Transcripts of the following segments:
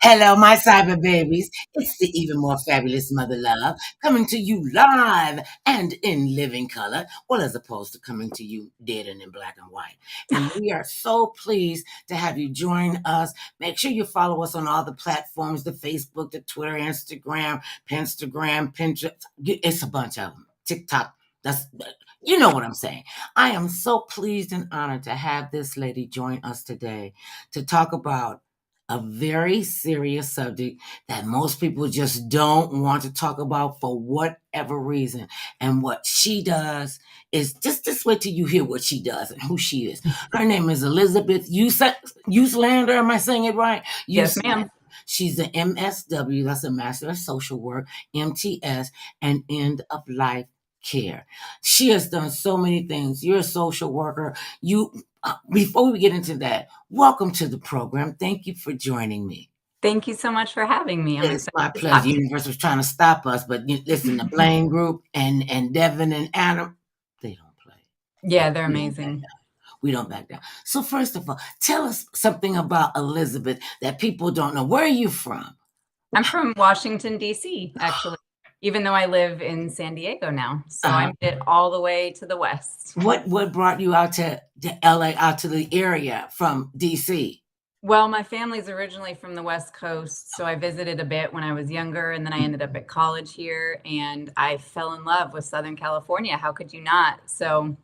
Hello, my cyber babies. It's the even more fabulous Mother Love coming to you live and in living color, well, as opposed to coming to you dead and in black and white. And we are so pleased to have you join us. Make sure you follow us on all the platforms, the Facebook, the Twitter, Pinstagram, Pinterest. It's a bunch of them. TikTok. That's you know what I'm saying. I am so pleased and honored to have this lady join us today to talk about a very serious subject that most people just don't want to talk about for whatever reason. And what she does is just wait till you hear what she does and who she is. Her name is Elizabeth Uslander. Am I saying it right? Yes, ma'am. She's an MSW, that's a Master of Social Work, MTS, and End of Life Care. She has done so many things. You're a social worker. Before we get into that, welcome to the program. Thank you for joining me. Thank you so much for having me. I'm It's excited my to pleasure. talk. The universe was trying to stop us, but listen, the Blaine group and Devin and Adam, they don't play. Yeah, they're We don't back amazing. down. We don't back down. So first of all, tell us something about Elizabeth that people don't know. Where are you from? I'm from Washington, D.C., actually, even though I live in San Diego now. So I Uh-huh. made it all the way to the West. What brought you out to LA, out to the area from DC? Well, my family's originally from the West Coast, so I visited a bit when I was younger, and then I ended up at college here, and I fell in love with Southern California. How could you not? So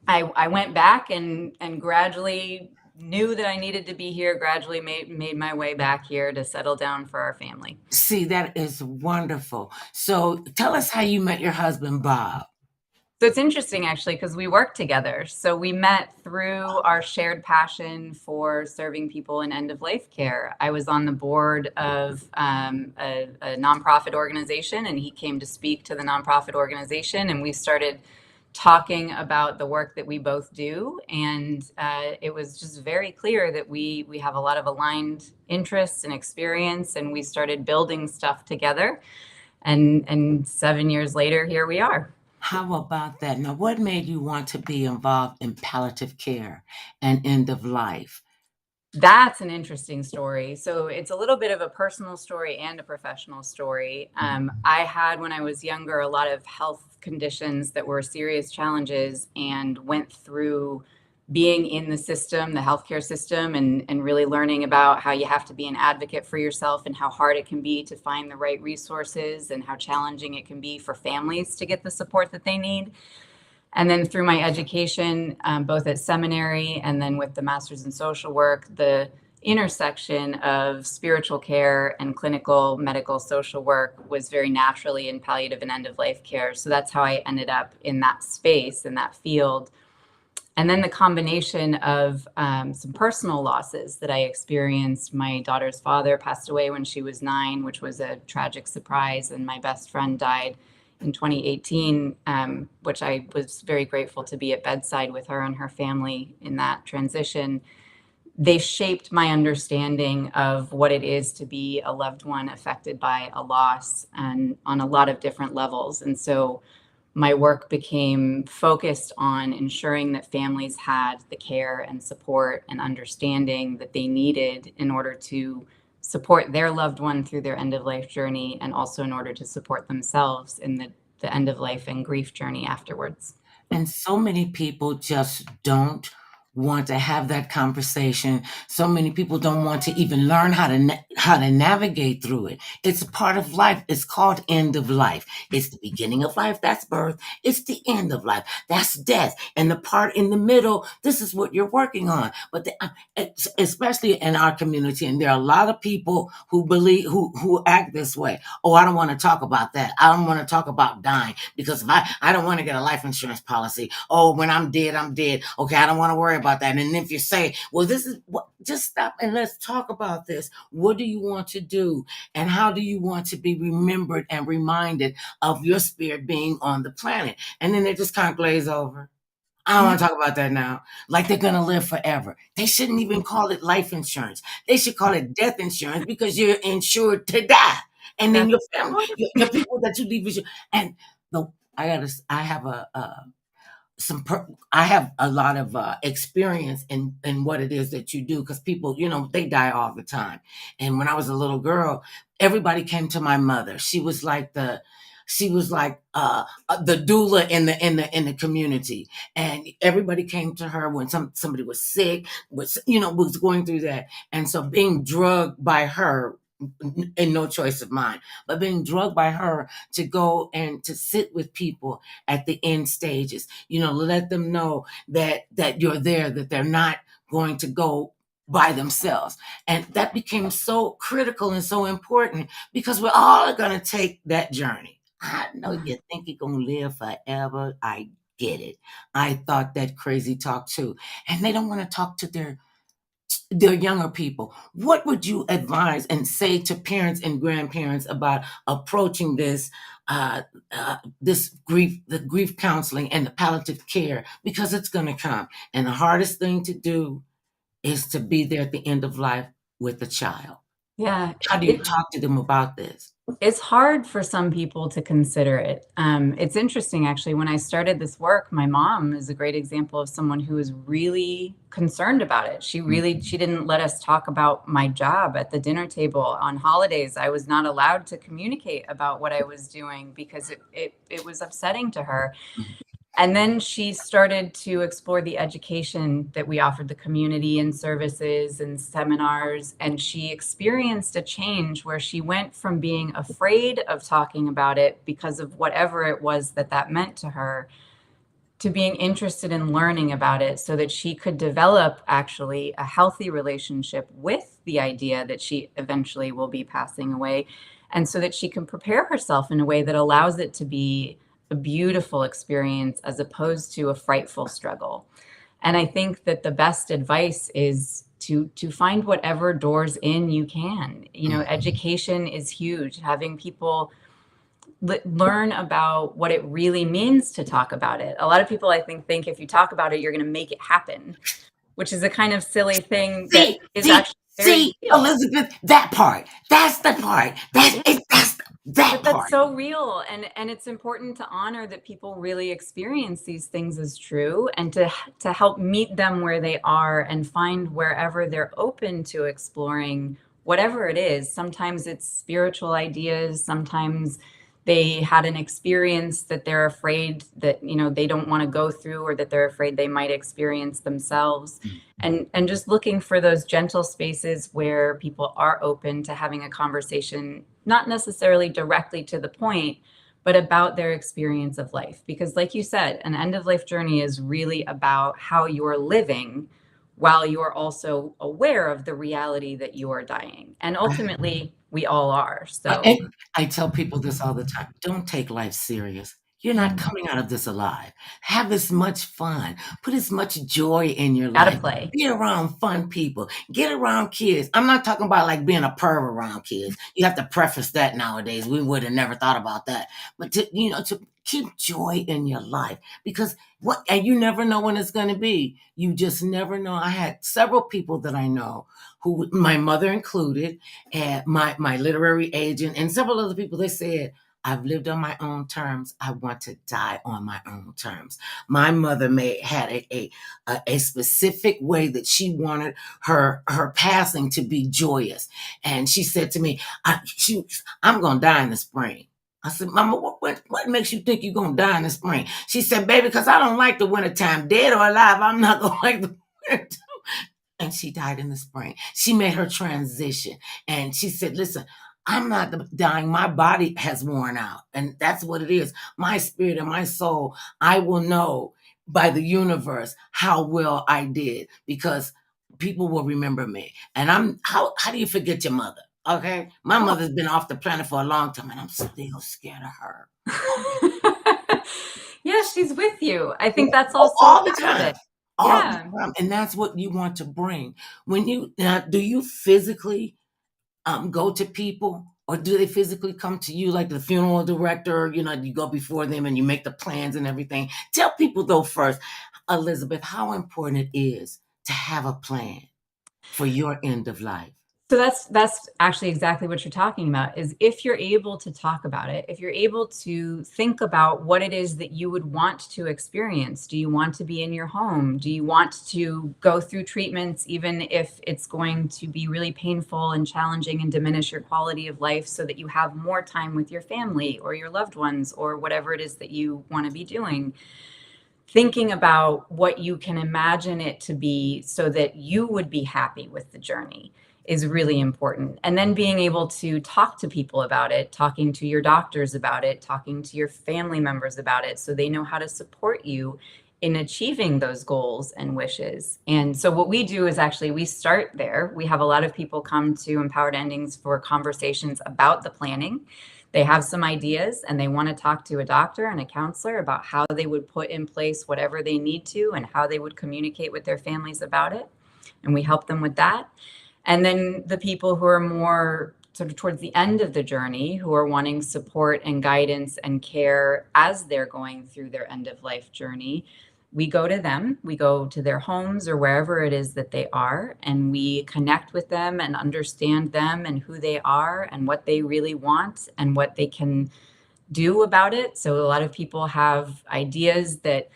I went back and gradually knew that I needed to be here, gradually made my way back here to settle down for our family. See, that is wonderful. So tell us how you met your husband, Bob. So it's interesting actually because we work together. So we met through our shared passion for serving people in end of life care. I was on the board of a nonprofit organization, and he came to speak to the nonprofit organization, and we started talking about the work that we both do. And it was just very clear that we have a lot of aligned interests and experience, and we started building stuff together. And 7 years later, here we are. How about that? Now, what made you want to be involved in palliative care and end of life? That's an interesting story. So it's a little bit of a personal story and a professional story. I had, when I was younger, a lot of health conditions that were serious challenges, and went through being in the system, the healthcare system, and really learning about how you have to be an advocate for yourself and how hard it can be to find the right resources and how challenging it can be for families to get the support that they need. And then through my education, both at seminary and then with the master's in social work, the intersection of spiritual care and clinical medical social work was very naturally in palliative and end of life care. So that's how I ended up in that space, in that field. And then the combination of some personal losses that I experienced. My daughter's father passed away when she was 9, which was a tragic surprise. And my best friend died in 2018, which I was very grateful to be at bedside with her and her family in that transition. They shaped my understanding of what it is to be a loved one affected by a loss, and on a lot of different levels. And so my work became focused on ensuring that families had the care and support and understanding that they needed in order to support their loved one through their end of life journey, and also in order to support themselves in the end of life and grief journey afterwards. And so many people just don't want to have that conversation. So many people don't want to even learn how to navigate through it. It's a part of life. It's called end of life. It's the beginning of life. That's birth. It's the end of life. That's death. And the part in the middle, this is what you're working on. But especially in our community, and there are a lot of people who believe who act this way. Oh, I don't want to talk about that. I don't want to talk about dying because if I don't want to get a life insurance policy. Oh, when I'm dead, I'm dead. Okay, I don't want to worry about that. And if you say, well, this is what, just stop and let's talk about this. What do you want to do? And how do you want to be remembered and reminded of your spirit being on the planet? And then they just kind of glaze over. I don't want to talk about that now. Like they're going to live forever. They shouldn't even call it life insurance. They should call it death insurance because you're insured to die. And then That's your family, your people that you leave with you. And the, I have I have a lot of experience in what it is that you do, because people, they die all the time. And when I was a little girl, everybody came to my mother. She was like the doula in the community, and everybody came to her when somebody was sick, was going through that. And so being drugged by her, and no choice of mine, but being drugged by her to go and to sit with people at the end stages, let them know that you're there, that they're not going to go by themselves. And that became so critical and so important, because we're all going to take that journey. I know you think you're going to live forever. I get it. I thought that crazy talk too. And they don't want to talk to their younger people. What would you advise and say to parents and grandparents about approaching this grief, the grief counseling and the palliative care? Because it's going to come. And the hardest thing to do is to be there at the end of life with a child. Yeah, How do you talk to them about this? it's hard for some people to consider it. It's interesting, actually. When I started this work, my mom is a great example of someone who was really concerned about it. She didn't let us talk about my job at the dinner table on holidays. I was not allowed to communicate about what I was doing because it was upsetting to her. And then she started to explore the education that we offered the community and services and seminars. And she experienced a change where she went from being afraid of talking about it because of whatever it was that meant to her, to being interested in learning about it so that she could develop actually a healthy relationship with the idea that she eventually will be passing away. And so that she can prepare herself in a way that allows it to be a beautiful experience as opposed to a frightful struggle. And I think that the best advice is to find whatever doors in you can. Education is huge. Having people learn about what it really means to talk about it. A lot of people, I think if you talk about it, you're going to make it happen, which is a kind of silly thing that is actually very real. Elizabeth, that part. That's the part. That's so real. And it's important to honor that people really experience these things as true, and to help meet them where they are and find wherever they're open to exploring whatever it is. Sometimes it's spiritual ideas. Sometimes they had an experience that they're afraid that they don't want to go through, or that they're afraid they might experience themselves. And just looking for those gentle spaces where people are open to having a conversation, not necessarily directly to the point, but about their experience of life. Because like you said, an end of life journey is really about how you're living while you're also aware of the reality that you are dying. And ultimately, we all are. So I tell people this all the time. Don't take life serious. You're not coming out of this alive. Have as much fun. Put as much joy in your gotta life. play. Be around fun people. Get around kids. I'm not talking about like being a perv around kids. You have to preface that nowadays. We would have never thought about that. But to keep joy in your life, because and you never know when it's going to be. You just never know. I had several people that I know, who, my mother included, and my literary agent, and several other people, they said, I've lived on my own terms. I want to die on my own terms. My mother had a specific way that she wanted her passing to be joyous. And she said to me, I'm going to die in the spring. I said, Mama, what makes you think you're going to die in the spring? She said, baby, because I don't like the wintertime. Dead or alive, I'm not going to like the wintertime. And she died in the spring. She made her transition. And she said, listen, I'm not dying. My body has worn out. And that's what it is. My spirit and my soul, I will know by the universe how well I did, because people will remember me. And how do you forget your mother? Okay. My mother's been off the planet for a long time, and I'm still scared of her. Yeah, she's with you. I think that's also all the part of time. it. All Yeah. the time. And that's what you want to bring. Do you physically go to people, or do they physically come to you, like the funeral director? You go before them and you make the plans and everything. Tell people though first, Elizabeth, how important it is to have a plan for your end of life. So that's actually exactly what you're talking about, is if you're able to talk about it, if you're able to think about what it is that you would want to experience. Do you want to be in your home? Do you want to go through treatments, even if it's going to be really painful and challenging and diminish your quality of life, so that you have more time with your family or your loved ones or whatever it is that you want to be doing? Thinking about what you can imagine it to be so that you would be happy with the journey is really important. And then being able to talk to people about it, talking to your doctors about it, talking to your family members about it, so they know how to support you in achieving those goals and wishes. And so what we do is actually we start there. We have a lot of people come to Empowered Endings for conversations about the planning. They have some ideas and they want to talk to a doctor and a counselor about how they would put in place whatever they need to and how they would communicate with their families about it. And we help them with that. And then the people who are more sort of towards the end of the journey, who are wanting support and guidance and care as they're going through their end of life journey, we go to them, we go to their homes or wherever it is that they are, and we connect with them and understand them and who they are and what they really want and what they can do about it. So a lot of people have ideas that,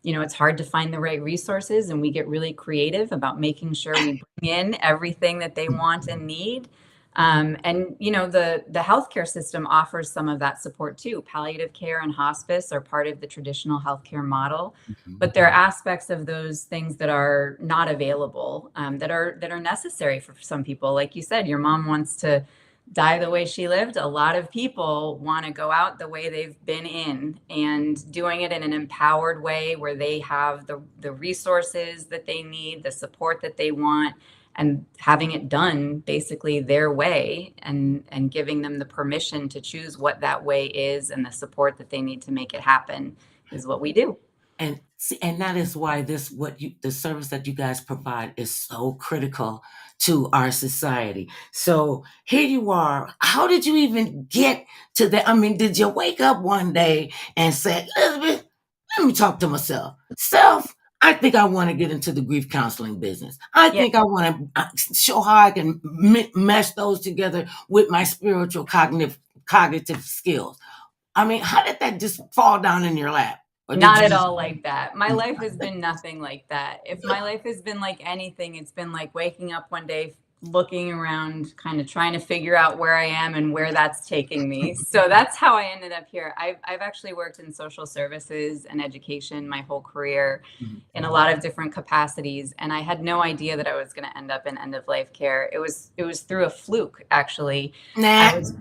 it's hard to find the right resources, and we get really creative about making sure we bring in everything that they want and need. And the healthcare system offers some of that support too. Palliative care and hospice are part of the traditional healthcare model, but there are aspects of those things that are not available, that are necessary for some people. Like you said, your mom wants to die the way she lived. A lot of people want to go out the way they've been in, and doing it in an empowered way where they have the resources that they need, the support that they want, and having it done basically their way, and giving them the permission to choose what that way is and the support that they need to make it happen is what we do. And see, and that is why the service that you guys provide is so critical to our society. So here you are. How did you even get to that? I mean, did you wake up one day and say, Elizabeth, let me talk to myself? Self, I think I want to get into the grief counseling business. I Yeah. think I want to show how I can mesh those together with my spiritual cognitive skills. I mean, how did that just fall down in your lap? Or did Not you at just all like that. My life has been nothing like that. If my life has been like anything, it's been like waking up one day, looking around, kind of trying to figure out where I am and where that's taking me. So that's how I ended up here. I've actually worked in social services and education my whole career in a lot of different capacities, and I had no idea that I was going to end up in end of life care. It was through a fluke, actually. nah? I was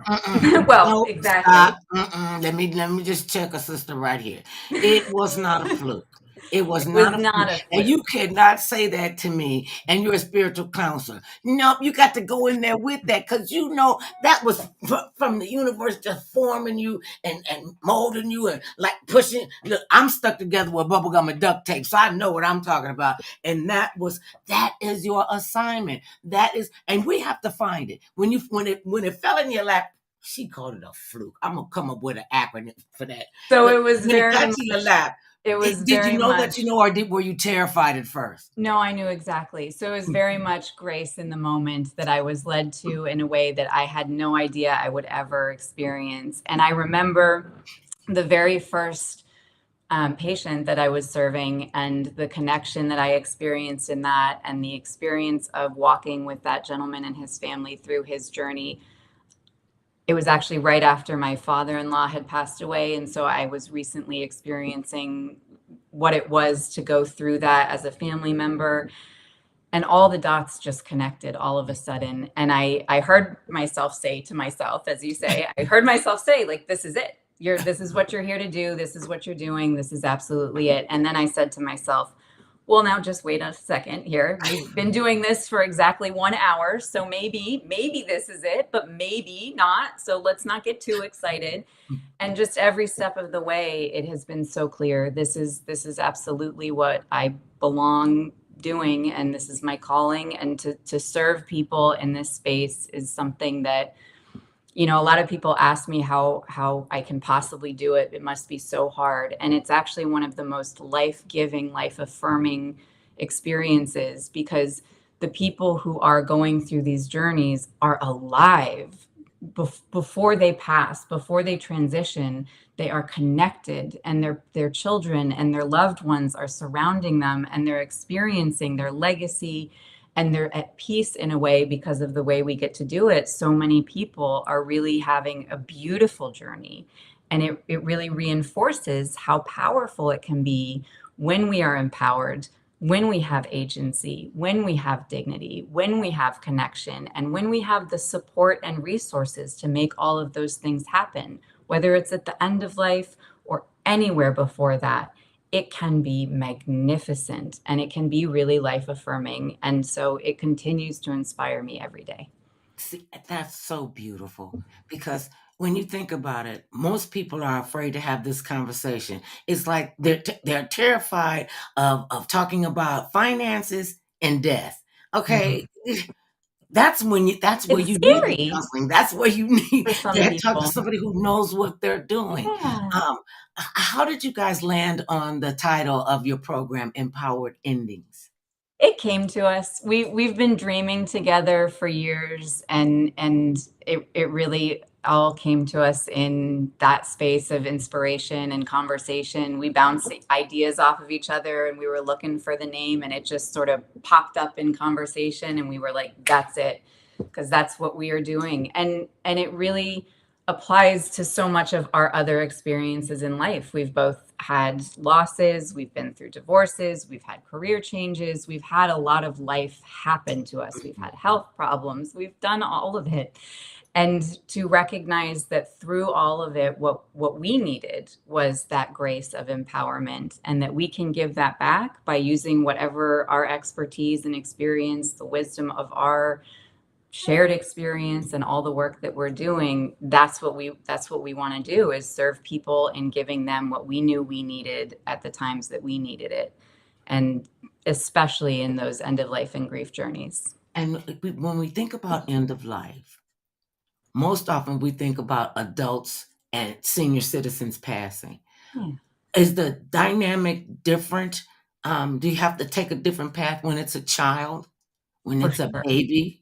well, Nope. Stop. exactly. Let me just check a sister right here. It was not a fluke. It was It was not a fluke. not a And fluke. you cannot say that to me. And you're a spiritual counselor. Nope. You got to go in there with that, because you know that was from the universe just forming you and molding you and like pushing. Look, I'm stuck together with bubblegum and duct tape, so I know what I'm talking about. And that is your assignment. That is, and we have to find it. When it fell in your lap, she called it a fluke. I'm gonna come up with an acronym for that. So But it was when it very got to your much lap, it was did you very know that much you know, or were you terrified at first? no, I knew exactly. So it was very much grace in the moment that I was led to in a way that I had no idea I would ever experience. And I remember the very first patient that I was serving, and the connection that I experienced in that, and the experience of walking with that gentleman and his family through his journey. It was actually right after my father-in-law had passed away, and so I was recently experiencing what it was to go through that as a family member, and all the dots just connected all of a sudden. And I heard myself say to myself, as you say, I heard myself say, like, this is it. This is what you're here to do. This is what you're doing. This is absolutely it. And then I said to myself, well, now just wait a second here. We've been doing this for exactly 1 hour. So maybe this is it, but maybe not. So let's not get too excited. And just every step of the way, it has been so clear. This is absolutely what I belong doing, and this is my calling. And to serve people in this space is something that, a lot of people ask me how I can possibly do it. It must be so hard. And it's actually one of the most life-giving, life-affirming experiences, because the people who are going through these journeys are alive before they pass, before they transition. They are connected, and their children and their loved ones are surrounding them, and they're experiencing their legacy, and they're at peace in a way because of the way we get to do it. So many people are really having a beautiful journey, and it really reinforces how powerful it can be when we are empowered, when we have agency, when we have dignity, when we have connection, and when we have the support and resources to make all of those things happen, whether it's at the end of life or anywhere before that. It can be magnificent, and it can be really life affirming. And so it continues to inspire me every day. See, that's so beautiful because when you think about it, most people are afraid to have this conversation. It's like they're terrified of talking about finances and death. Okay, that's where It's you need the scary counseling. That's where you need for some to talk to people. somebody who knows what they're doing. Yeah. Um, how did you guys land on the title of your program, Empowered Endings? It came to us. We've been dreaming together for years, and it really all came to us in that space of inspiration and conversation. We bounced ideas off of each other, and we were looking for the name, and it just sort of popped up in conversation, and we were like, that's it, because that's what we are doing. And it really applies to so much of our other experiences in life. We've both had losses, we've been through divorces, we've had career changes, we've had a lot of life happen to us. We've had health problems, we've done all of it. And to recognize that through all of it, what we needed was that grace of empowerment, and that we can give that back by using whatever our expertise and experience, the wisdom of our shared experience and all the work that we're doing. That's what we want to do, is serve people in giving them what we knew we needed at the times that we needed it, and especially in those end of life and grief journeys. And when we think about end of life, most often we think about adults and senior citizens passing. Yeah, Is the dynamic different? Do you have to take a different path when it's a child, when for it's a sure. baby?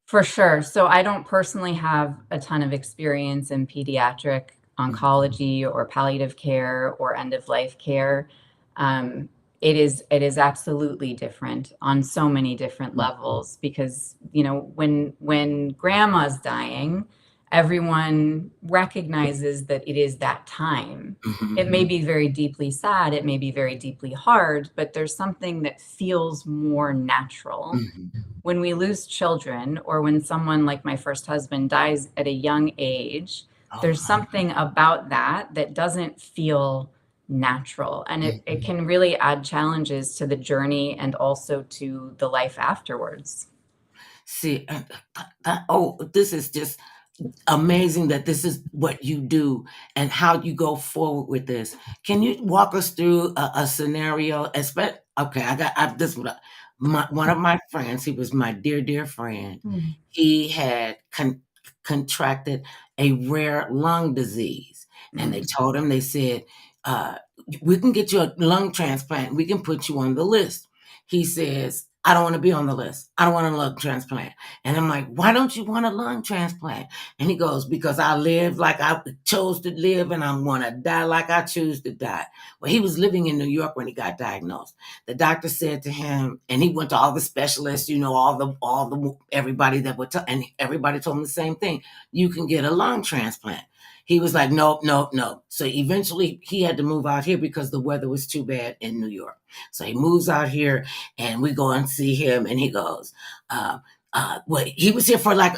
For sure. So I don't personally have a ton of experience in pediatric Mhm, oncology or palliative care or end of life care. It is absolutely different on so many different mhm, levels, because when grandma's dying, everyone recognizes that it is that time. It may mhm, be very deeply sad, it may be very deeply hard, but there's something that feels more natural. mhm. When we lose children, or when someone like my first husband dies at a young age, Oh there's my. something about that doesn't feel natural. And it Mhm. can really add challenges to the journey and also to the life afterwards. See, this is just amazing that this is what you do and how you go forward with this. Can you walk us through a scenario? Okay, one of my friends. He was my dear friend. Mm. He had contracted a rare lung disease, and they Mm. told him, they said, uh, "We can get you a lung transplant. We can put you on the list." He says, "I don't want to be on the list. I don't want a lung transplant." And I'm like, "Why don't you want a lung transplant?" And he goes, "Because I live like I chose to live, and I'm going to die like I choose to die." Well, he was living in New York when he got diagnosed. The doctor said to him, and he went to all the specialists, all the everybody that would, and everybody told him the same thing: you can get a lung transplant. He was like, "Nope, nope, nope." So eventually, he had to move out here because the weather was too bad in New York. So he moves out here, and we go and see him, and he goes, well, he was here for like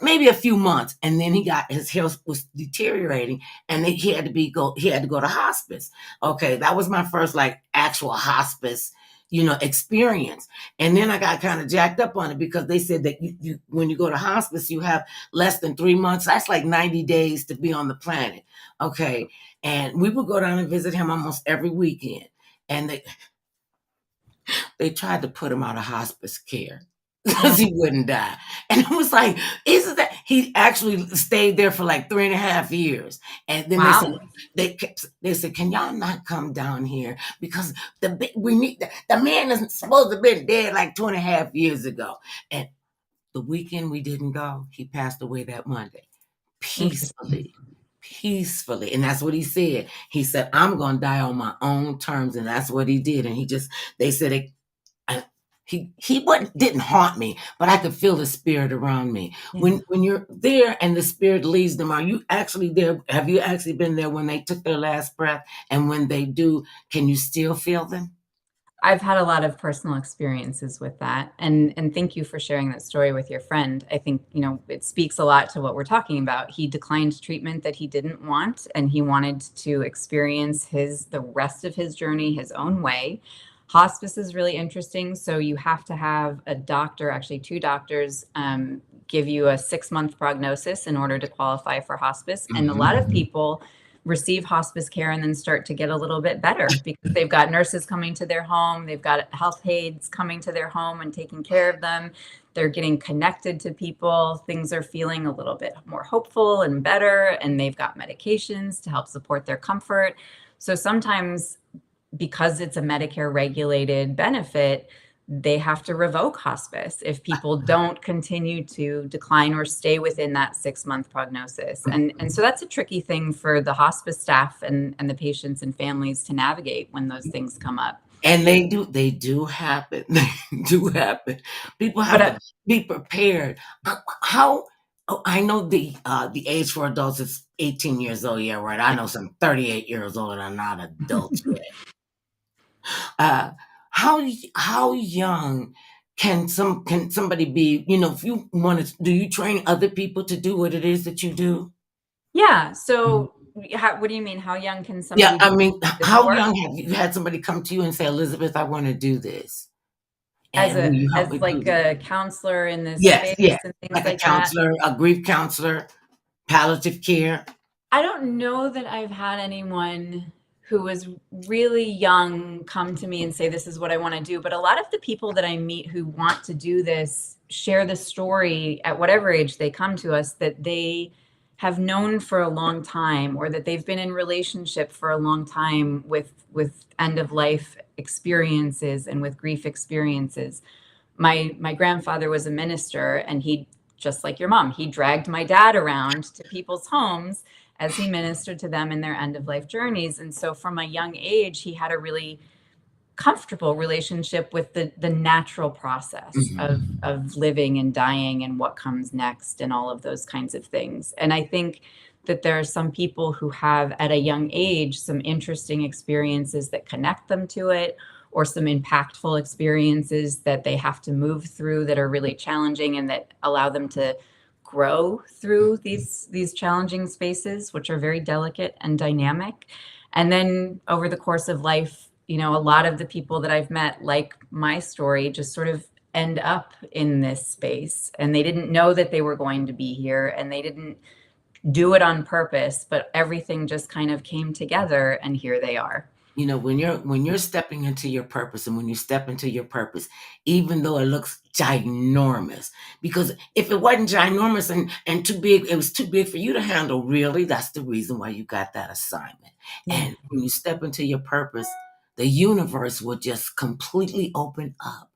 maybe a few months, and then his health was deteriorating, and he had to go to hospice. Okay, that was my first like actual hospice, experience. And then I got kind of jacked up on it because they said that you when you go to hospice, you have less than 3 months. That's like 90 days to be on the planet. Okay, and we would go down and visit him almost every weekend, and they tried to put him out of hospice care because Oh, he wouldn't die. And it was like, isn't that? he actually stayed there for like 3.5 years. And then Wow. they said, can y'all not come down here? Because we need the man is supposed to have been dead like 2.5 years ago. And the weekend we didn't go, he passed away that Monday. Interesting. Peacefully. Peacefully. And that's what he said. He said, I'm gonna die on my own terms. And that's what he did. And they said it, didn't haunt me, but I could feel the spirit around me. Yeah. When you're there and the spirit leaves them, are you actually there? Have you actually been there when they took their last breath? And when they do, can you still feel them? I've had a lot of personal experiences with that. And thank you for sharing that story with your friend. I think, it speaks a lot to what we're talking about. He declined treatment that he didn't want, and he wanted to experience the rest of his journey his own way. Hospice is really interesting. So you have to have a doctor, actually two doctors, give you a 6-month prognosis in order to qualify for hospice. And a lot of people receive hospice care and then start to get a little bit better because they've got nurses coming to their home, they've got health aides coming to their home and taking care of them. They're getting connected to people. Things are feeling a little bit more hopeful and better, and they've got medications to help support their comfort. So sometimes, because it's a Medicare regulated benefit, they have to revoke hospice if people don't continue to decline or stay within that 6-month prognosis. And so that's a tricky thing for the hospice staff and the patients and families to navigate when those things come up. And they do happen. They do happen. People have But to be prepared. How I know the age for adults is 18 years old. Yeah, right. I know some 38 years old that are not adults yet. Uh, how young can somebody be? If you want to, do you train other people to do what it is that you do? yeah, so what do you mean? How young can Yeah, somebody I do mean, this how work? young have you had somebody come to you and say, Elizabeth, I want to do this, As and will you help me do like this? a counselor in this Yes, space yes, and things like a like that? counselor, a grief counselor, palliative care. I don't know that I've had anyone who was really young come to me and say, this is what I want to do. But a lot of the people that I meet who want to do this share the story at whatever age they come to us that they have known for a long time, or that they've been in relationship for a long time with end of life experiences and with grief experiences. My grandfather was a minister, and he, just like your mom, he dragged my dad around to people's homes as he ministered to them in their end of life journeys. And so from a young age, he had a really comfortable relationship with the natural process Mhm. of living and dying and what comes next and all of those kinds of things. And I think that there are some people who have at a young age some interesting experiences that connect them to it, or some impactful experiences that they have to move through that are really challenging and that allow them to grow through these challenging spaces, which are very delicate and dynamic. And then over the course of life, a lot of the people that I've met, like my story, just sort of end up in this space, and they didn't know that they were going to be here, and they didn't do it on purpose, but everything just kind of came together, and here they are. When you're stepping into your purpose, and when you step into your purpose, even though it looks ginormous, because if it wasn't ginormous and too big, it was too big for you to handle, really, that's the reason why you got that assignment. Yeah. And when you step into your purpose, the universe will just completely open up.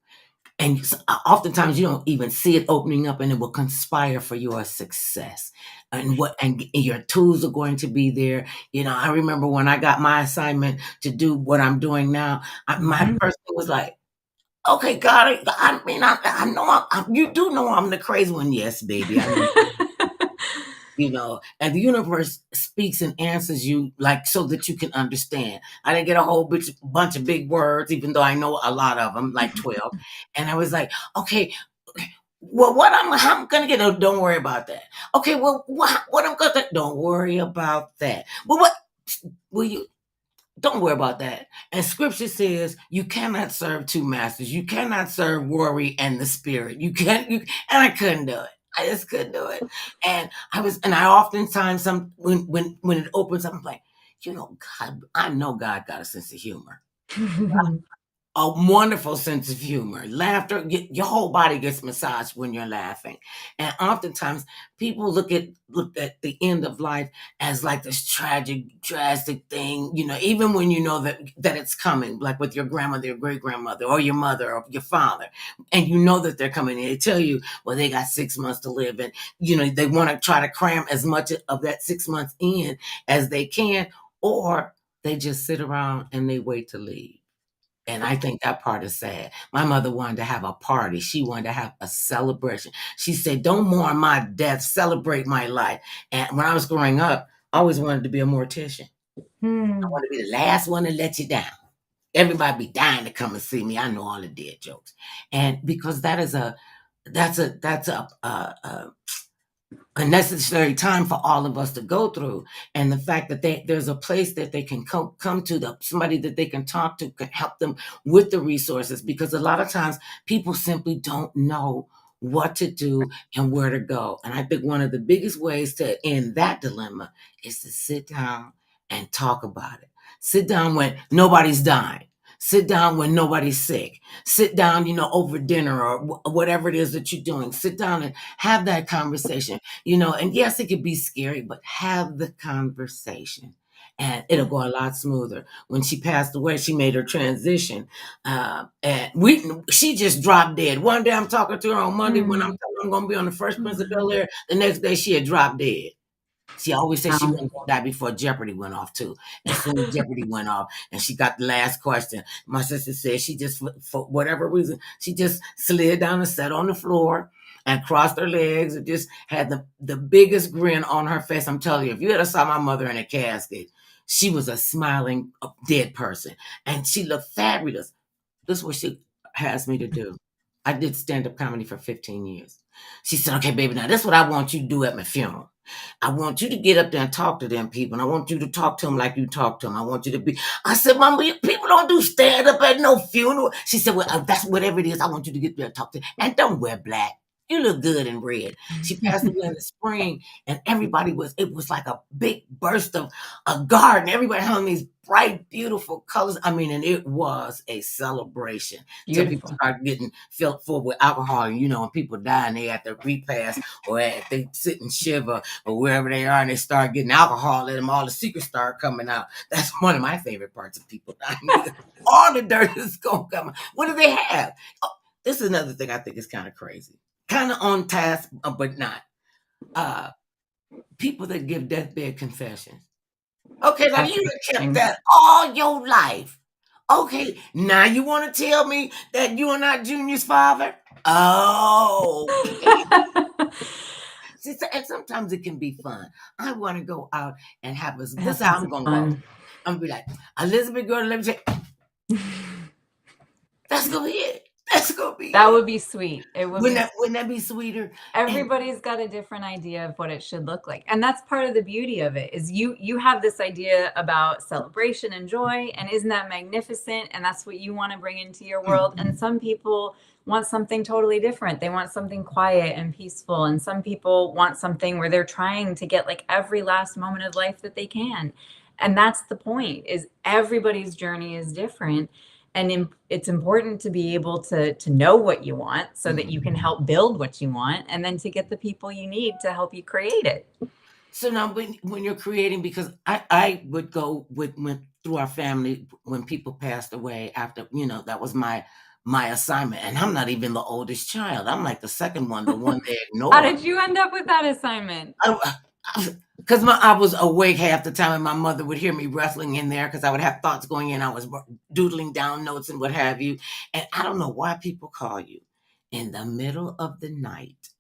And oftentimes you don't even see it opening up, and it will conspire for your success. And your tools are going to be there. I remember when I got my assignment to do what I'm doing now, my Mhm. person was like, "Okay, God, I mean, I know you do know I'm the crazy one." Yes, baby, I know. And the universe speaks and answers you, like, so that you can understand. I didn't get a whole bunch of big words, even though I know a lot of them, like 12. And I was like, okay, well, how I'm gonna get? No, don't worry about that. Okay, well, what I'm gonna? Don't worry about that. Well, what will you? Don't worry about that. And Scripture says you cannot serve two masters. You cannot serve worry and the spirit. You can't. And I couldn't do it. I just couldn't do it. And I oftentimes when it opens up, I'm like, God, I know God got a sense of humor. a wonderful sense of humor. Laughter, your whole body gets massaged when you're laughing. And oftentimes people look at the end of life as like this tragic, drastic thing, even when you know that it's coming, like with your grandmother, your great grandmother, or your mother, or your father, and you know that they're coming. And they tell you, well, they got 6 months to live, and they want to try to cram as much of that 6 months in as they can, or they just sit around and they wait to leave. And I think that part is sad. My mother wanted to have a party. She wanted to have a celebration. She said, don't mourn my death, celebrate my life. And when I was growing up, I always wanted to be a mortician. I wanted to be the last one to let you down. Everybody be dying to come and see me. I know all the dead jokes. And because that's a necessary time for all of us to go through. And the fact that there's a place that they can come to, somebody that they can talk to, can help them with the resources, because a lot of times people simply don't know what to do and where to go. And I think one of the biggest ways to end that dilemma is to sit down and talk about it. Sit down when nobody's dying. Sit down when nobody's sick. Sit down, over dinner or whatever it is that you're doing. Sit down and have that conversation. And yes, it could be scary, but have the conversation and it'll go a lot smoother. When she passed away, she made her transition. And she just dropped dead. One day I'm talking to her on Monday when I'm telling her I'm going to be on the First Prince of Bel-Air. The next day she had dropped dead. She always said she wasn't going to die before Jeopardy went off, too. As soon as Jeopardy went off and she got the last question, my sister said she just, for whatever reason, she just slid down and sat on the floor and crossed her legs and just had the biggest grin on her face. I'm telling you, if you had saw my mother in a casket, she was a smiling dead person. And she looked fabulous. This is what she has me to do. I did stand-up comedy for 15 years. She said, okay, baby, now this is what I want you to do at my funeral. I want you to get up there and talk to them people. And I want you to talk to them like you talk to them. I want you to be. I said, Mama, people don't do stand-up at no funeral. She said, well, that's whatever it is. I want you to get there and talk to them. And don't wear black. You look good in red. She passed away in the spring, and it was like a big burst of a garden. Everybody hung these bright, beautiful colors. I mean, and it was a celebration. Till people start getting filled full with alcohol, and when people die and they at the repast or they sit and shiver or wherever they are, and they start getting alcohol in them, all the secrets start coming out. That's one of my favorite parts of people dying. All the dirt is gonna come out. What do they have? Oh, this is another thing I think is kind of crazy. Kind of on task, but not. People that give deathbed confessions. Okay, now you kept that all your life. Okay, now you want to tell me that you are not Junior's father? Oh. See, and sometimes it can be fun. I want to go out and have this. This is how I'm going to go. I'm going to be like, Elizabeth, girl, let me tell you. That's going to be it. That's going to be That would be sweet. Wouldn't that be sweeter? Everybody's got a different idea of what it should look like. And that's part of the beauty of it is you have this idea about celebration and joy, and isn't that magnificent? And that's what you want to bring into your world. And some people want something totally different. They want something quiet and peaceful. And some people want something where they're trying to get like every last moment of life that they can. And that's the point, is everybody's journey is different. And it's important to be able to know what you want so that you can help build what you want, and then to get the people you need to help you create it. So now when you're creating, because I would go through our family when people passed away after, that was my assignment. And I'm not even the oldest child. I'm like the second one, the one they ignored. How did you end up with that assignment? Because I was awake half the time, and my mother would hear me wrestling in there because I would have thoughts going in. I was doodling down notes and what have you. And I don't know why people call you in the middle of the night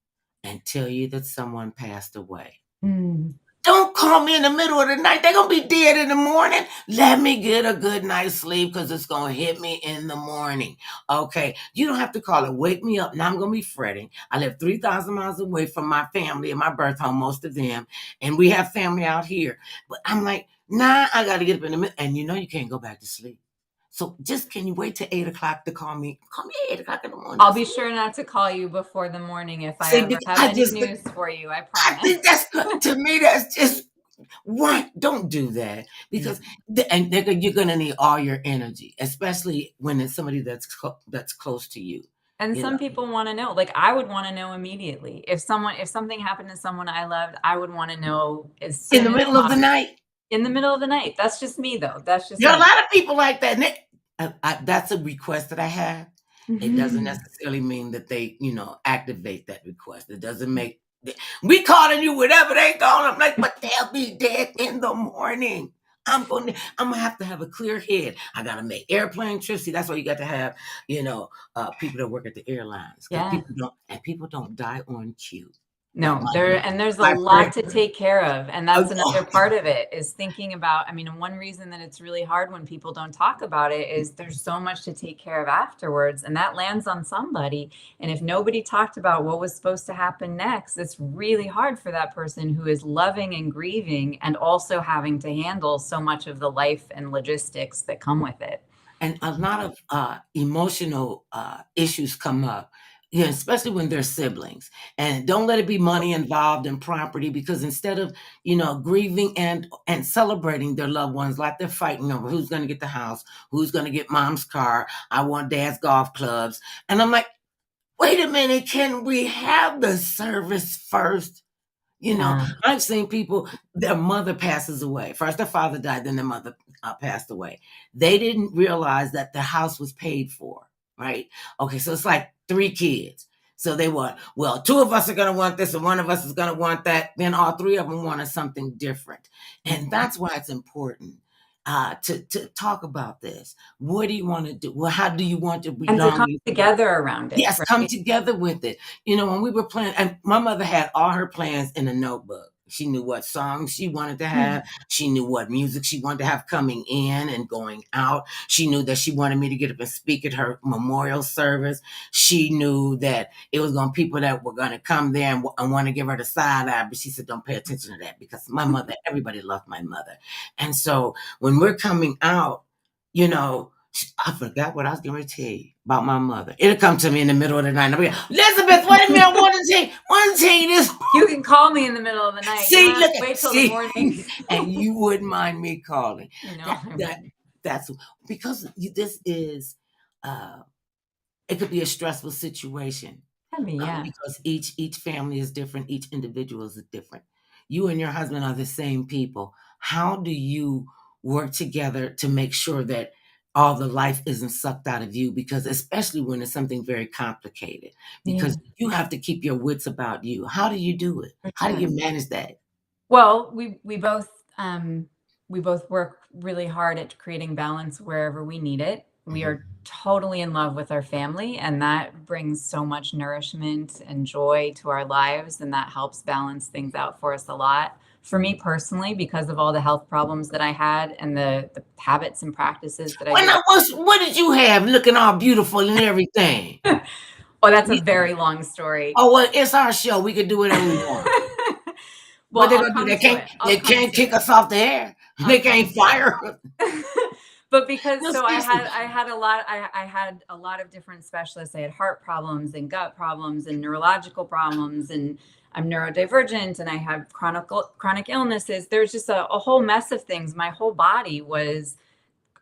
and tell you that someone passed away. Don't call me in the middle of the night. They're going to be dead in the morning. Let me get a good night's sleep because it's going to hit me in the morning. Okay. You don't have to call it. Wake me up. Now I'm going to be fretting. I live 3,000 miles away from my family and my birth home, most of them. And we have family out here. But I'm like, nah, I got to get up in the middle. And you can't go back to sleep. So can you wait till 8 o'clock to call me? Call me at 8 o'clock in the morning. I'll be sure not to call you before the morning if I ever have any news for you. I promise. I think that's good. To me, that's just What? Don't do that because you're going to need all your energy, especially when it's somebody that's close to you. And You some know, people want to know, like I would want to know immediately. If something happened to someone I loved, I would want to know as in soon the as middle of the possible. night. In the middle of the night. That's just me though. That's just There are a me. lot of people like that. And that's a request that I have. It doesn't Mhm. necessarily mean that they, activate that request. It doesn't make we calling you whatever they calling. I'm like, but they'll be dead in the morning. I'm gonna have to have a clear head. I gotta make airplane trips. See, that's why you got to have, people that work at the airlines because Yeah. people don't die on cue. Like No, there's a my lot friend. to take care of, and that's Oh, another part of it is thinking about, I mean, and one reason that it's really hard when people don't talk about it is there's so much to take care of afterwards, and that lands on somebody. And if nobody talked about what was supposed to happen next, it's really hard for that person who is loving and grieving and also having to handle so much of the life and logistics that come with it. and a lot of emotional issues come up, especially when they're siblings. And don't let it be money involved in property because instead of grieving and celebrating their loved ones, like they're fighting over who's going to get the house, who's going to get mom's car. I want dad's golf clubs, and I'm like, wait a minute, can we have the service first? Yeah. I've seen people, their mother passes away. First, their father died, then their mother passed away. They didn't realize that the house was paid for, right? Okay, so it's like 3 kids. So they want, well, 2 of us are going to want this and one of us is going to want that. Then all 3 of them wanted something different. And that's why it's important to talk about this. What do you want to do? Well, how do you want to And to come belong? together around it, Yes, come right? together with it. When we were playing, and my mother had all her plans in a notebook. She knew what songs she wanted to have. She knew what music she wanted to have coming in and going out. She knew that she wanted me to get up and speak at her memorial service. She knew that it was going to people that were going to come there and want to give her the side eye. But she said, "Don't pay attention to that because my mother, everybody loved my mother." And so when we're coming out, you know, I forgot what I was going to tell you about my mother. It'll come to me in the middle of the night. I'll be like, Elizabeth, wait a minute. I want to tell you this. You can call me in the middle of the night. You don't See, have look to at wait till the see, morning. and you wouldn't mind me calling. No, That I that wouldn't. that's because this is it could be a stressful situation Can be, yeah. because each family is different, each individual is different. You and your husband are the same people. How do you work together to make sure that all the life isn't sucked out of you? Because especially when it's something very complicated, Yeah, because you have to keep your wits about you. How do you do it? for How do sure. you manage that? Well, we both work really hard at creating balance wherever we need it. We Mhm. are totally in love with our family, and that brings so much nourishment and joy to our lives, and that helps balance things out for us a lot. For me personally, because of all the health problems that I had and the habits and practices that I Well, now, developed. what did you have looking all beautiful and everything? Well, that's a You- very long story. oh, well, it's our show. We can do whatever we want. What Well, they I'll gonna do? come They to can't. it. I'll They come can't to kick it. us off the air. I'll They come can't to it. fire us. But because No, so seriously. I had a lot of different specialists. I had heart problems and gut problems and neurological problems, and I'm neurodivergent and I have chronic illnesses. There's just a whole mess of things. My whole body was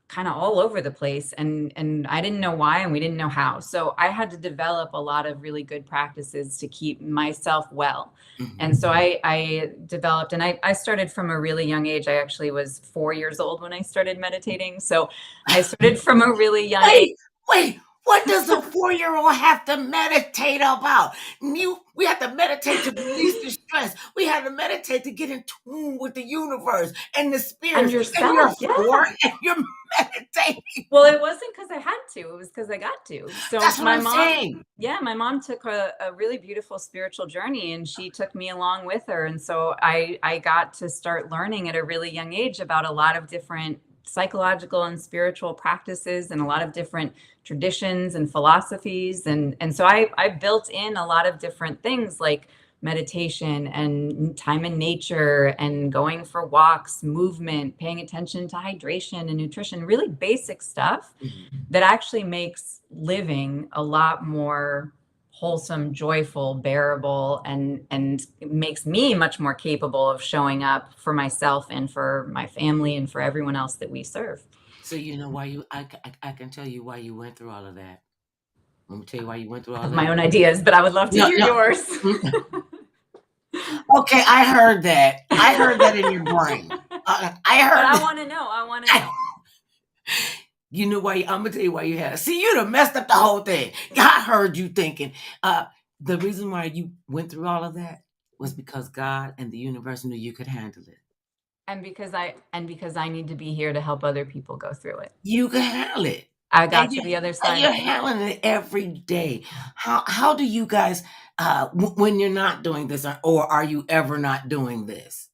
kind of all over the place, and I didn't know why and we didn't know how. So I had to develop a lot of really good practices to keep myself well. And Mhm. so I developed, and I started from a really young age. I actually was 4 years old when I started meditating. So I started from a really young age. Wait, wait. What does a 4-year-old have to meditate about? We have to meditate to release the stress. We have to meditate to get in tune with the universe and the And spirits. And you're yourself, four yeah. and you're meditating. Well, it wasn't because I had to, it was because I got to. So That's what my I'm mom, saying. yeah, my mom took a really beautiful spiritual journey and she took me along with her. And so I got to start learning at a really young age about a lot of different psychological and spiritual practices and a lot of different traditions and philosophies. And so I built in a lot of different things like meditation and time in nature and going for walks, movement, paying attention to hydration and nutrition, really basic stuff Mhm. that actually makes living a lot more wholesome, joyful, bearable, and it makes me much more capable of showing up for myself and for my family and for everyone else that we serve. So you know why I can tell you why you went through all of that. Let me tell you why you went through I all have my that. own ideas, but I would love to No, hear no. yours. Okay, I heard that. I heard that in your brain. I But heard I that. want to know. I want to know. You know why? I'm gonna tell you why you had. See, you done messed up the whole thing. I heard you thinking. The reason why you went through all of that was because God and the universe knew you could handle it. And because I need to be here to help other people go through it. You can handle it, I and got to the other and side you're of it. handling it every day. How do you guys when you're not doing this, or are you ever not doing this?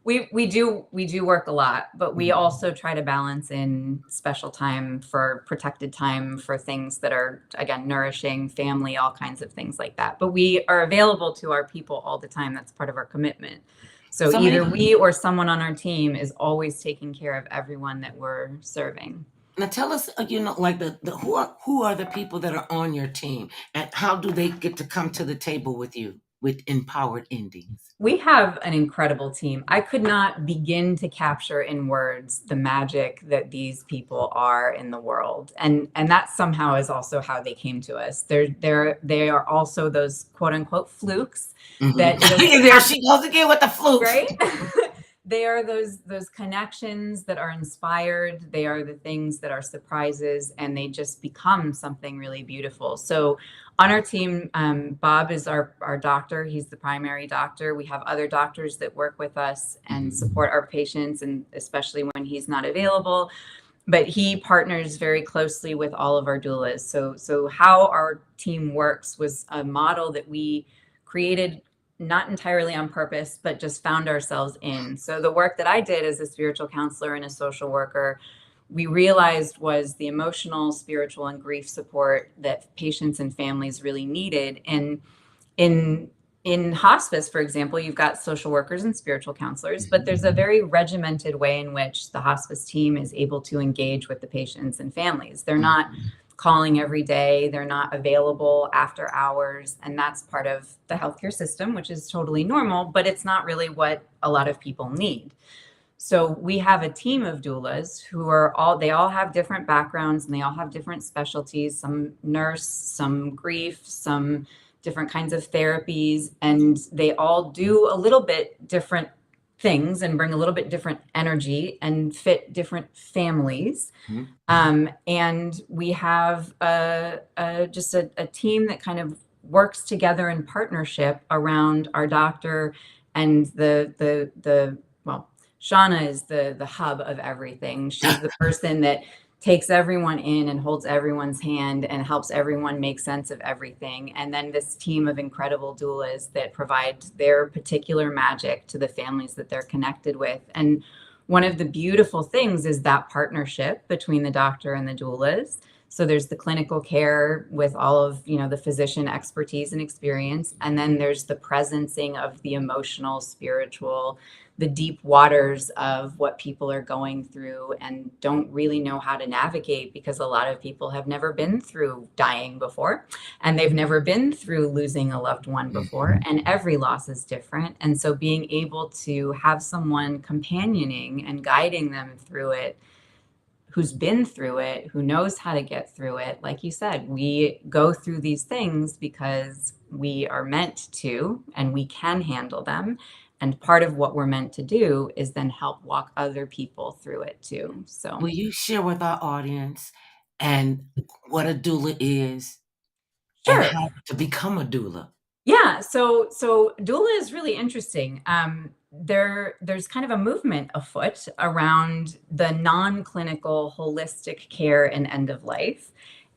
We do work a lot, but we Mhm. also try to balance in special time for protected time for things that are, again, nourishing, family, all kinds of things like that. But we are available to our people all the time. That's part of our commitment. So So many. either we or someone on our team is always taking care of everyone that we're serving. Now tell us, like the who are the people that are on your team, and how do they get to come to the table with you with Empowered Endings? We have an incredible team. I could not begin to capture in words the magic that these people are in the world. And that somehow is also how they came to us. They are also those quote unquote flukes that just There she goes again with the flukes. right? They are those connections that are inspired. They are the things that are surprises, and they just become something really beautiful. So on our team, Bob is our doctor. He's the primary doctor. We have other doctors that work with us and support our patients, and especially when he's not available. But he partners very closely with all of our doulas. So how our team works was a model that we created not entirely on purpose, but just found ourselves in. So the work that I did as a spiritual counselor and a social worker, we realized was the emotional, spiritual, and grief support that patients and families really needed. And in in hospice, for example, you've got social workers and spiritual counselors, but there's a very regimented way in which the hospice team is able to engage with the patients and families. They're not calling every day, they're not available after hours, and that's part of the healthcare system, which is totally normal, but it's not really what a lot of people need. So we have a team of doulas who are they all have different backgrounds and they all have different specialties, some nurse, some grief, some different kinds of therapies, and they all do a little bit different things and bring a little bit different energy and fit different families. Mhm. And we have just a team that kind of works together in partnership around our doctor and the well, Shauna is the hub of everything. She's the person that takes everyone in and holds everyone's hand and helps everyone make sense of everything. And then this team of incredible doulas that provide their particular magic to the families that they're connected with. And one of the beautiful things is that partnership between the doctor and the doulas. So there's the clinical care with all of, the physician expertise and experience. And then there's the presencing of the emotional, spiritual, the deep waters of what people are going through and don't really know how to navigate, because a lot of people have never been through dying before and they've never been through losing a loved one before, and every loss is different. And so being able to have someone companioning and guiding them through it, who's been through it, who knows how to get through it. Like you said, we go through these things because we are meant to and we can handle them. And part of what we're meant to do is then help walk other people through it too. So, Will you share with our audience and what a doula is and sure. how to become a doula? Yeah, so doula is really interesting. There's kind of a movement afoot around the non-clinical holistic care and end of life.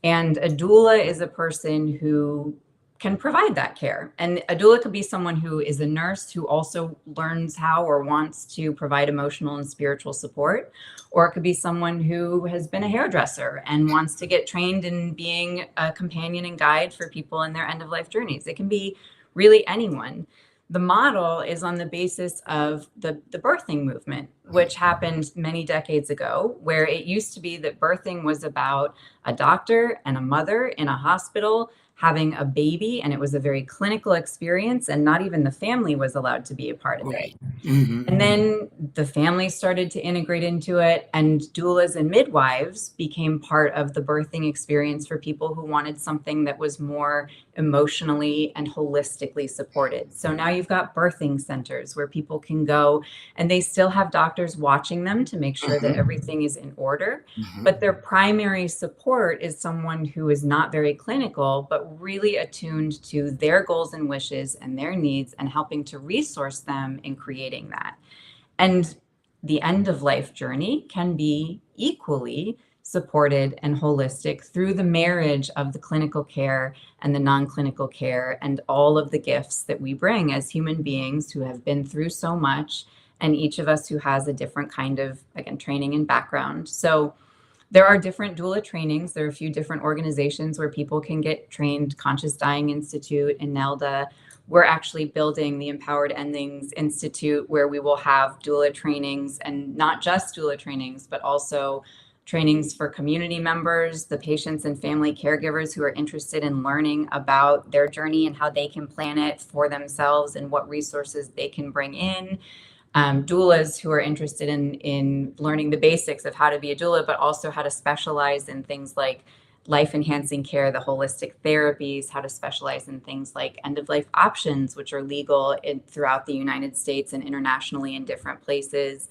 And a doula is a person who can provide that care. And a doula could be someone who is a nurse who also learns how or wants to provide emotional and spiritual support. Or it could be someone who has been a hairdresser and wants to get trained in being a companion and guide for people in their end of life journeys. It can be really anyone. The model is on the basis of the birthing movement, which happened many decades ago, where it used to be that birthing was about a doctor and a mother in a hospital having a baby, and it was a very clinical experience, and not even the family was allowed to be a part of it. Right. Mm-hmm. And then the family started to integrate into it, and doulas and midwives became part of the birthing experience for people who wanted something that was more emotionally and holistically supported. So now you've got birthing centers where people can go, and they still have doctors watching them to make sure that Mm-hmm. everything is in order. Mm-hmm. But their primary support is someone who is not very clinical, but really attuned to their goals and wishes and their needs, and helping to resource them in creating that. And the end of life journey can be equally supported and holistic through the marriage of the clinical care and the non-clinical care, and all of the gifts that we bring as human beings who have been through so much, and each of us who has a different kind of, again, training and background. So there are different doula trainings. There are a few different organizations where people can get trained. Conscious Dying Institute in Nelda. We're actually building the Empowered Endings Institute, where we will have doula trainings, and not just doula trainings, but also trainings for community members, the patients and family caregivers who are interested in learning about their journey and how they can plan it for themselves and what resources they can bring in. Doulas who are interested in learning the basics of how to be a doula, but also how to specialize in things like life enhancing care, the holistic therapies, how to specialize in things like end of life options, which are legal throughout the United States and internationally in different places.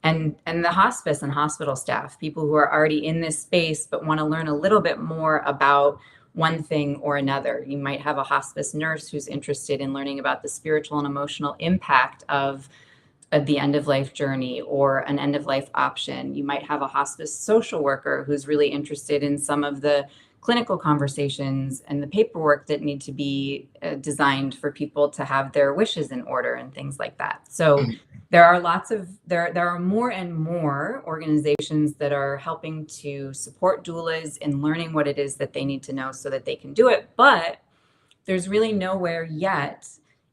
And the hospice and hospital staff, people who are already in this space but want to learn a little bit more about one thing or another. You might have a hospice nurse who's interested in learning about the spiritual and emotional impact of the end of life journey or an end of life option. You might have a hospice social worker who's really interested in some of the clinical conversations and the paperwork that need to be designed for people to have their wishes in order and things like that. So there are more and more organizations that are helping to support doulas in learning what it is that they need to know so that they can do it. But there's really nowhere yet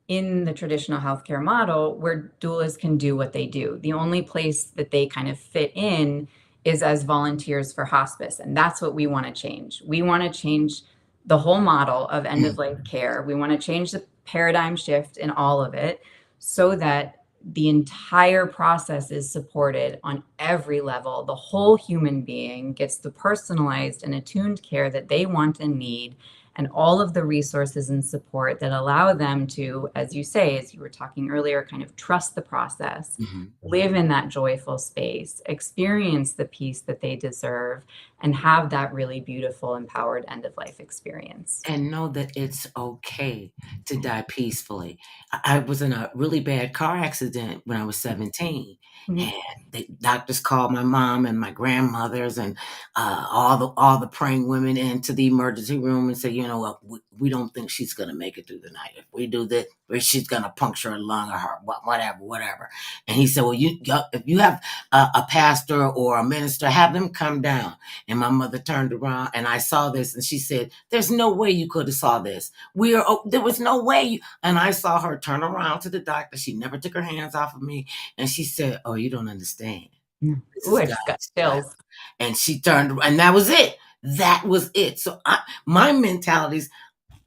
in the traditional healthcare model where doulas can do what they do. The only place that they kind of fit in is as volunteers for hospice. And that's what we want to change. We want to change the whole model of end of life care. We want to change the paradigm shift in all of it so that the entire process is supported on every level. The whole human being gets the personalized and attuned care that they want and need, and all of the resources and support that allow them to, as you say, as you were talking earlier, kind of trust the process, live in that joyful space, experience the peace that they deserve, and have that really beautiful, empowered end of life experience. And know that it's okay to die peacefully. I was in a really bad car accident when I was 17. And the doctors called my mom and my grandmothers and all the praying women into the emergency room and said, you know what, we don't think she's going to make it through the night. If we do this, she's going to puncture a lung or her, whatever. And he said, well, if you have a pastor or a minister, have them come down. And my mother turned around and I saw this and she said, there's no way you could have saw this. There was no way. And I saw her turn around to the doctor. She never took her hands off of me. And she said, oh, you don't understand. This Ooh, is I just got God's child. chills. And she turned, and that was it. That was it. So my mentality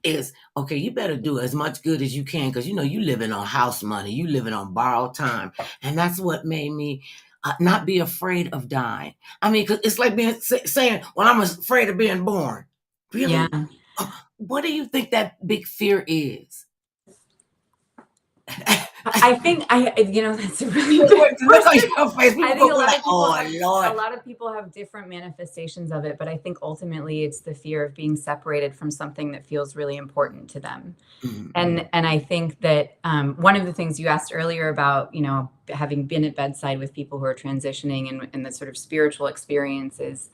is, okay, you better do as much good as you can, because you know you living on house money, you living on borrowed time. And that's what made me not be afraid of dying. I mean, because it's like saying, well, I'm afraid of being born. Really? Yeah. What do you think that big fear is? I think that's a really Look good on question. your face. I think Lord. a lot of people have different manifestations of it, but I think ultimately it's the fear of being separated from something that feels really important to them. And I think that one of the things you asked earlier about, having been at bedside with people who are transitioning and the sort of spiritual experiences,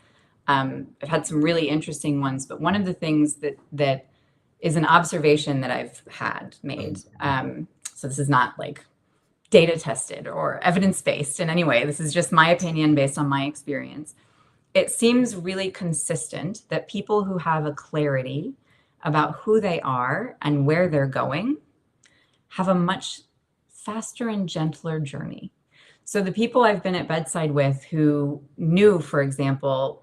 I've had some really interesting ones. But one of the things that is an observation that I've had made. So this is not like data tested or evidence based in any way. This is just my opinion based on my experience. It seems really consistent that people who have a clarity about who they are and where they're going have a much faster and gentler journey. So the people I've been at bedside with who knew, for example,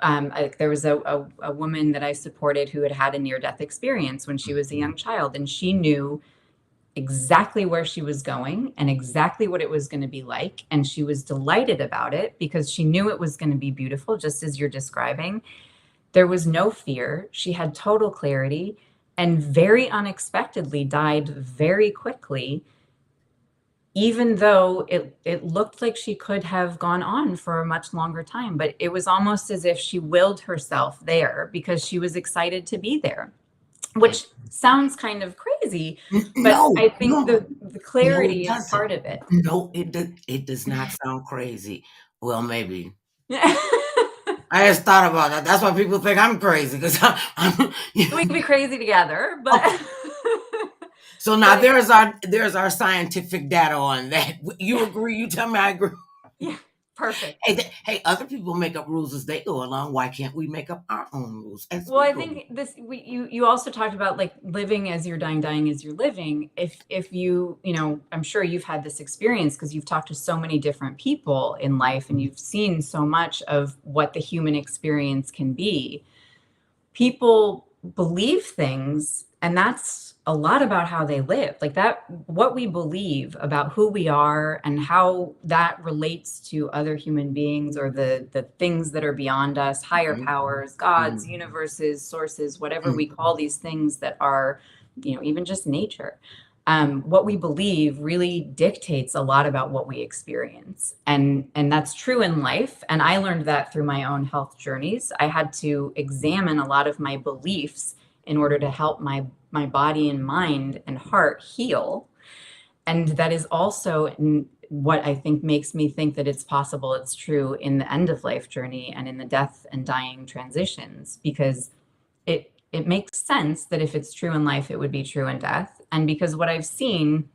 there was a woman that I supported who had had a near-death experience when she was a young child, and she knew exactly where she was going and exactly what it was going to be like. And she was delighted about it because she knew it was going to be beautiful, just as you're describing. There was no fear. She had total clarity and very unexpectedly died very quickly, even though it looked like she could have gone on for a much longer time. But it was almost as if she willed herself there because she was excited to be there, which sounds kind of crazy, but No, I think no, the no, it clarity is doesn't. part of it. No, it does not sound crazy. Well, maybe. I just thought about that. That's why people think I'm crazy because I'm We can be crazy together, but okay. So now there's our scientific data on that. You agree? You tell me I agree. yeah, perfect. Hey, other people make up rules as they go along. Why can't we make up our own rules as Well, we I go? think you also talked about like living as you're dying, dying as you're living. If you know, I'm sure you've had this experience because you've talked to so many different people in life and you've seen so much of what the human experience can be. People believe things, and that's a lot about how they live. Like that, what we believe about who we are and how that relates to other human beings or the things that are beyond us, higher Mhm, powers, gods, mhm, universes, sources, whatever we mhm. call these things that are, you know, even just nature. What we believe really dictates a lot about what we experience, and that's true in life. And I learned that through my own health journeys. I had to examine a lot of my beliefs in order to help my body and mind and heart heal. And that is also what I think makes me think that it's possible, it's true in the end of life journey and in the death and dying transitions, because it makes sense that if it's true in life, it would be true in death. And because what I've seen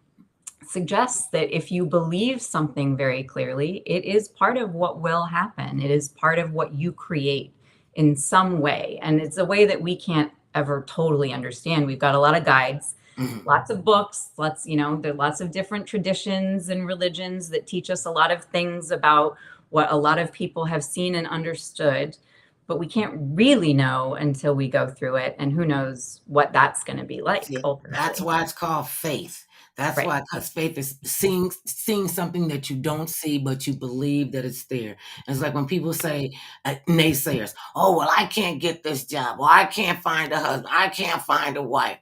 suggests that if you believe something very clearly, it is part of what will happen. It is part of what you create in some way. And it's a way that we can't ever totally understand. We've got a lot of guides, Mhm. lots of books, lots, you know, there are lots of different traditions and religions that teach us a lot of things about what a lot of people have seen and understood, but we can't really know until we go through it. And who knows what that's going to be like See, that's ultimately. why it's called faith. That's Right. why, because faith is seeing something that you don't see, but you believe that it's there. It's like when people say, naysayers, "Oh, well, I can't get this job, or I can't find a husband, I can't find a wife."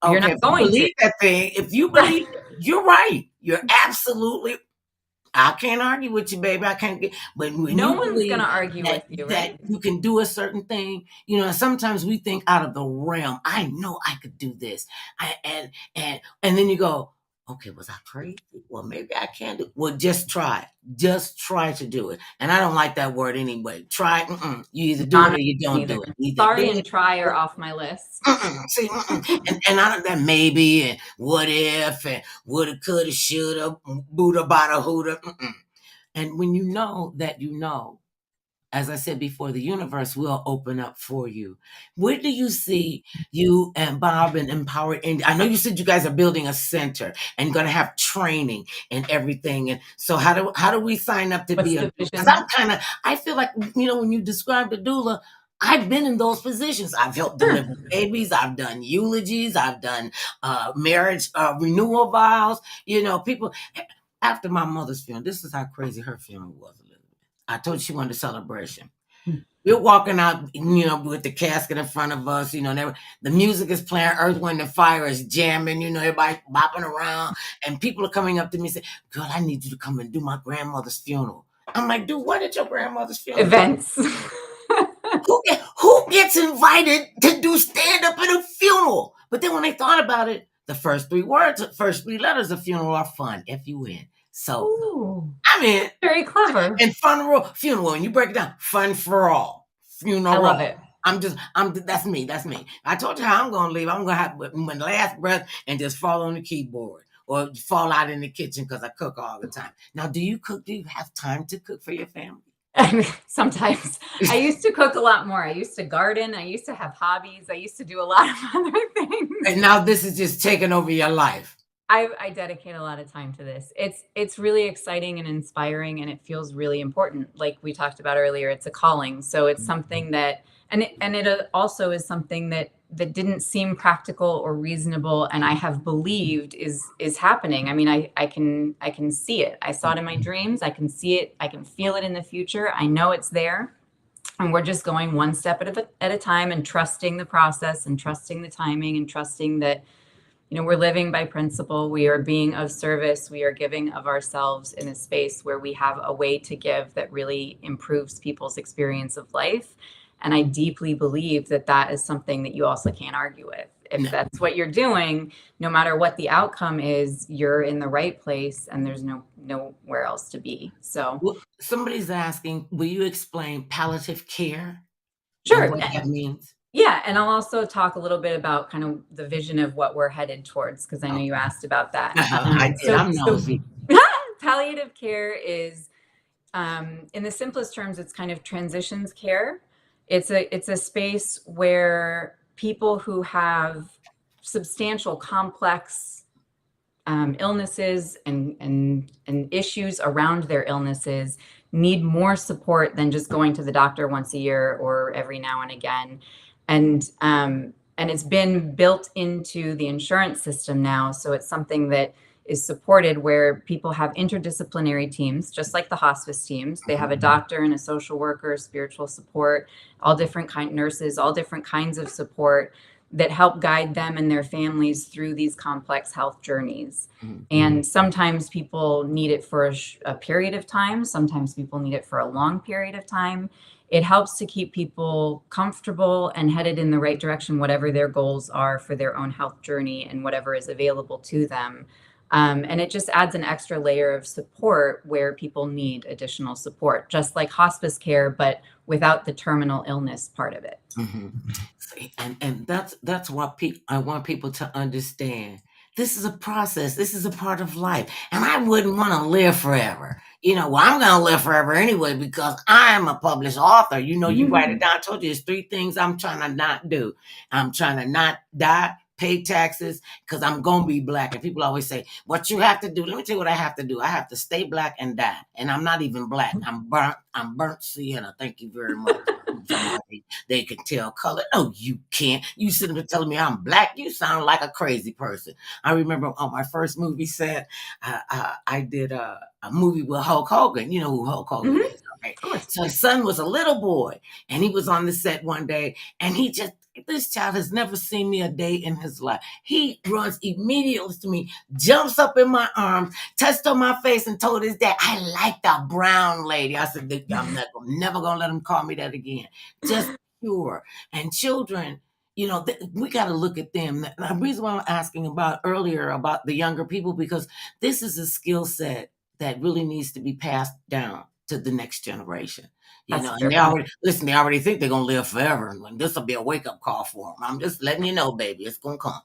You're Okay, not if you going to. believe that thing, if you Right. believe it, you're right. You're absolutely. I can't argue with you, baby. I can't get, but when No you one's going believe to argue that with you, that right? you can do a certain thing, sometimes we think out of the realm. I know I could do this. And then you go, okay, was I crazy? Well, maybe I can do. Well, just try. Just try to do it. And I don't like that word anyway. Try. You either do it Not or you don't either. do it. Either do Sorry and it. try are off my list. See, and I don't that maybe and what if and woulda, coulda, shoulda, Buddha, bada, hooda. And when you know that as I said before, the universe will open up for you. Where do you see you and Bob and Empowered India? I know you said you guys are building a center and going to have training and everything. And so how do we sign up to What's be a? the Because vision? I feel like when you describe the doula, I've been in those positions. I've helped Sure. deliver babies. I've done eulogies. I've done marriage renewal vows. People after my mother's funeral. This is how crazy her funeral was. I told you she wanted a celebration. We're walking out, with the casket in front of us, the music is playing, Earth, Wind, and Fire is jamming, everybody bopping around, and people are coming up to me and say, "Girl, I need you to come and do my grandmother's funeral." I'm like, "Do what at your grandmother's funeral?" Events. Who gets invited to do stand up at a funeral? But then when they thought about it, the first three letters of funeral are fun, Fun. So Ooh, I mean, very clever. and funeral, and you break it down, fun for all, I funeral. love it. That's me. That's me. I told you how I'm gonna leave. I'm gonna have my last breath and just fall on the keyboard or fall out in the kitchen because I cook all the time. Now, do you cook? Do you have time to cook for your family? Sometimes I used to cook a lot more. I used to garden. I used to have hobbies. I used to do a lot of other things. And now this is just taking over your life. I dedicate a lot of time to this. It's really exciting and inspiring, and it feels really important. Like we talked about earlier, it's a calling. So it's something that, and it also is something that didn't seem practical or reasonable, and I have believed is happening. I mean, I can see it. I saw it in my dreams. I can see it. I can feel it in the future. I know it's there. And we're just going one step at a time and trusting the process and trusting the timing and trusting that, we're living by principle. We are being of service. We are giving of ourselves in a space where we have a way to give that really improves people's experience of life. And I deeply believe that that is something that you also can't argue with. If that's what you're doing, no matter what the outcome is, you're in the right place and there's nowhere else to be. So Well, somebody's asking, will you explain palliative care and sure. what that means? Yeah, and I'll also talk a little bit about kind of the vision of what we're headed towards, because I know you Okay. asked about that. I did. I'm So nosy. palliative care is, in the simplest terms, it's kind of transitions care. It's a space where people who have substantial, complex illnesses and issues around their illnesses need more support than just going to the doctor once a year or every now and again. And it's been built into the insurance system now. So it's something that is supported where people have interdisciplinary teams, just like the hospice teams. They have a doctor and a social worker, spiritual support, all different nurses, all different kinds of support that help guide them and their families through these complex health journeys. And sometimes people need it for a period of time. Sometimes people need it for a long period of time. It helps to keep people comfortable and headed in the right direction, whatever their goals are for their own health journey and whatever is available to them. And it just adds an extra layer of support where people need additional support, just like hospice care, but without the terminal illness part of it. And that's what I want people to understand. This is a process. This is a part of life. And I wouldn't want to live forever. Well, I'm going to live forever anyway because I am a published author. You write it down. I told you there's 3 things I'm trying to not do. I'm trying to not die, pay taxes, because I'm going to be Black. And people always say, what you have to do. Let me tell you what I have to do. I have to stay Black and die. And I'm not even Black. I'm burnt sienna. Thank you very much. Somebody, they can tell color. No, you can't. You sitting there telling me I'm Black. You sound like a crazy person. I remember on my first movie set, I did a movie with Hulk Hogan. You know who Hulk Hogan is, right? So his son was a little boy, and he was on the set one day, and this child has never seen me a day in his life. He runs immediately to me, jumps up in my arms, touched on my face, and told his dad, I like the brown lady. I said, I'm never going to let him call me that again. Just pure. And children, we got to look at them. The reason why I'm asking about earlier about the younger people, because this is a skill set that really needs to be passed down to the next generation. And they already think they're going to live forever. And this will be a wake-up call for them. I'm just letting you know, baby, it's going to come.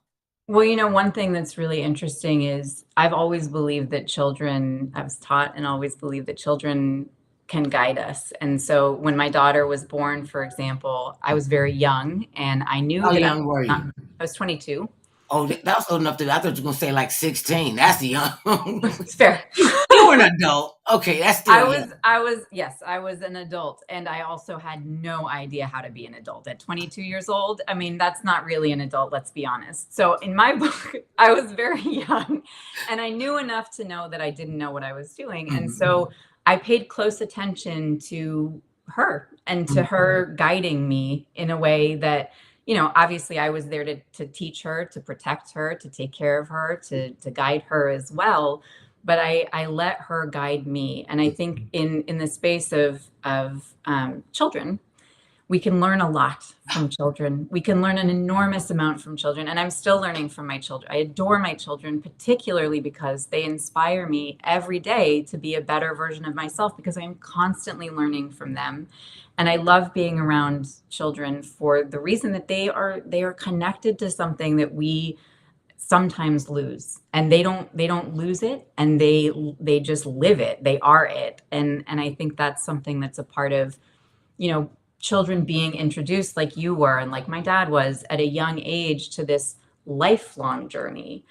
Well, one thing that's really interesting is I've always believed that I was taught and always believed that children can guide us. And so when my daughter was born, for example, I was very young and I knew How young were you? I was 22. Oh, that was old enough I thought you were going to say like 16. That's young. It's fair. You were an adult. Okay, that's still young. Yes, I was an adult. And I also had no idea how to be an adult at 22 years old. I mean, that's not really an adult, let's be honest. So in my book, I was very young and I knew enough to know that I didn't know what I was doing. And so I paid close attention to her and to her guiding me in a way that, obviously I was there to teach her, to protect her, to take care of her, to guide her as well. But I let her guide me. And I think in the space of children, we can learn a lot from children. We can learn an enormous amount from children. And I'm still learning from my children. I adore my children, particularly because they inspire me every day to be a better version of myself because I'm constantly learning from them. And I love being around children for the reason that they are connected to something that we sometimes lose, and they don't lose it, and they just live it. They are it. And I think that's something that's a part of, children being introduced like you were and like my dad was at a young age to this lifelong journey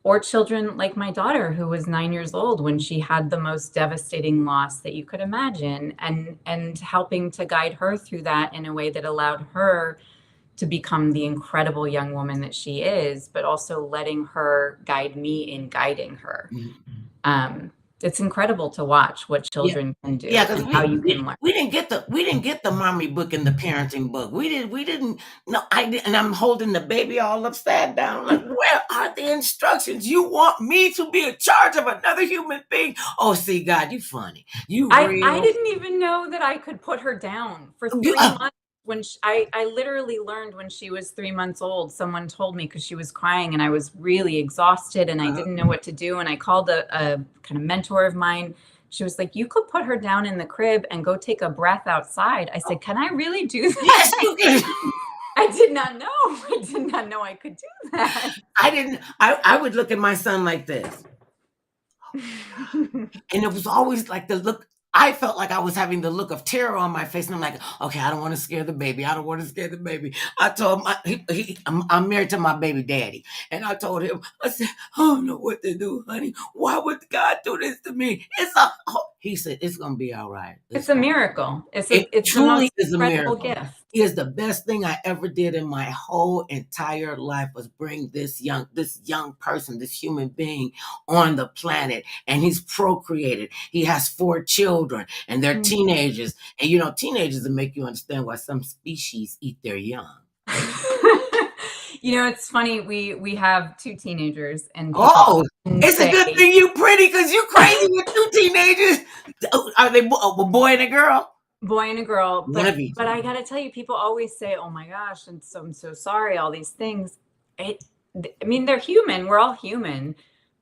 Or children like my daughter, who was 9 years old when she had the most devastating loss that you could imagine, and helping to guide her through that in a way that allowed her to become the incredible young woman that she is, but also letting her guide me in guiding her. Um, it's incredible to watch what Yeah. children can Yeah, do because and how you can learn. we didn't get the mommy book and the parenting book. We didn't no I didn't, and I'm holding the baby all upside down. Like, where are the instructions? You want me to be in charge of another human being? Oh, see, God, you funny. You I real. didn't even know that I could put her down for You, 3 months. When I literally learned when she was 3 months old, someone told me because she was crying and I was really exhausted and I didn't know what to do. And I called a kind of mentor of mine. She was like, "You could put her down in the crib and go take a breath outside." I said, "Can I really do yes, that?" you can. I did not know. I did not know I could do that. I didn't. I would look at my son like this. And it was always like the look. I felt like I was having the look of terror on my face, and I'm like, okay, I don't want to scare the baby. I don't want to scare the baby. I told him, I'm married to my baby daddy, and I told him, I said, I don't know what to do, honey. Why would God do this to me? He said, it's gonna be all right. It's a miracle. It It's the truly most is a incredible miracle. gift. It is the best thing I ever did in my whole entire life was bring this young person, this human being on the planet, and he's procreated. He has 4 children, and they're teenagers. And teenagers will make you understand why some species eat their young. It's funny. We have 2 teenagers, and people Oh, often it's a say, good thing you pretty because you crazy with 2 teenagers. Are they a boy and a girl? boy and a girl, One but of each. I gotta tell you, people always say, "Oh my gosh," and so I'm so sorry, all these things. It, I mean, they're human. We're all human,